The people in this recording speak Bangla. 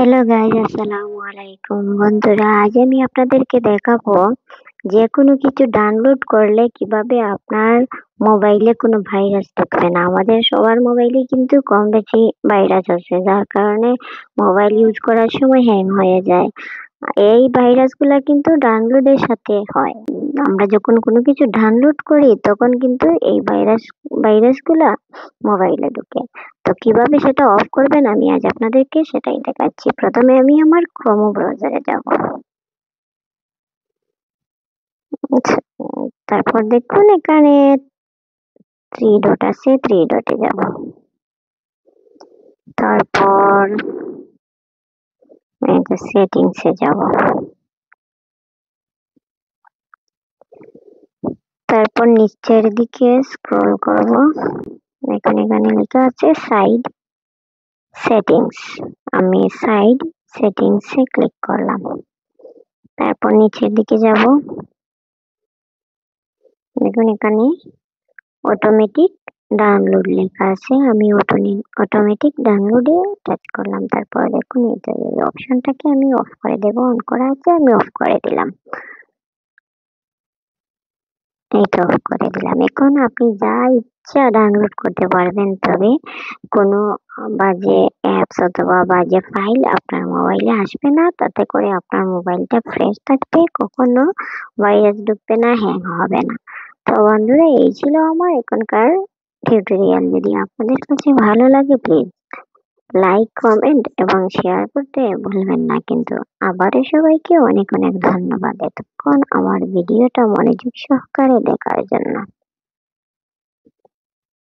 হ্যালো গাইস, আসসালামু আলাইকুম বন্ধুরা। আজ আমি আপনাদেরকে দেখাবো যে কোনো কিছু ডাউনলোড করলে কিভাবে আপনার মোবাইলে কোনো ভাইরাস ঢুকবে না। আমাদের সবার মোবাইলে কিন্তু কম বেশি ভাইরাস আছে, যার কারণে মোবাইল ইউজ করার সময় হ্যাং হয়ে যায়। এই ভাইরাসগুলা কিন্তু ডাউনলোডের সাথে হয়। আমরা যখন কোনো কিছু ডাউনলোড করি তখন কিন্তু এই ভাইরাসগুলা মোবাইলে ঢুকে। তো কিভাবে সেটা অফ করবেন আমি আজ আপনাদেরকে সেটাই দেখাচ্ছি। প্রথমে আমি আমার ক্রোম ব্রাউজারে যাব। আচ্ছা, তারপর দেখুন এখানে থ্রি ডট আছে, থ্রি ডটে যাব। তারপর সেটিংসে যাব। তারপর নিচের দিকে স্ক্রল করব। এখানে লেখা আছে সাইড সেটিংস। আমি সাইড সেটিংসে ক্লিক করলাম। তারপর নিচের দিকে যাব। দেখুন এখানে অটোমেটিক ডাউনলোড লেখা আছে। আমি অটোমেটিক ডাউনলোডে টাচ করলাম। তারপর দেখুন এই অপশনটাকে আমি অফ করে দেব। অন করা আছে, আমি অফ করে দিলাম। এইটা অফ করে দিলাম। এখন আপনি যা ইচ্ছা ডাউনলোড করতে পারবেন, তবে কোনো বাজে অ্যাপস অথবা বাজে ফাইল আপনার মোবাইলে আসবে না। তাতে করে আপনার মোবাইলটা ফ্রেশ থাকবে, কখনো ভাইরাস ঢুকবে না, হ্যাং হবে না। তো বন্ধুরা, এই ছিল আমার এখনকার টিউটোরিয়াল। যদি আপনাদের কাছে ভালো লাগে প্লিজ লাইক, কমেন্ট এবং শেয়ার করতে ভুলবেন না কিন্তু। আবারও সবাইকে অনেক অনেক ধন্যবাদ এতক্ষণ আমার ভিডিওটা মনোযোগ সহকারে দেখার জন্য।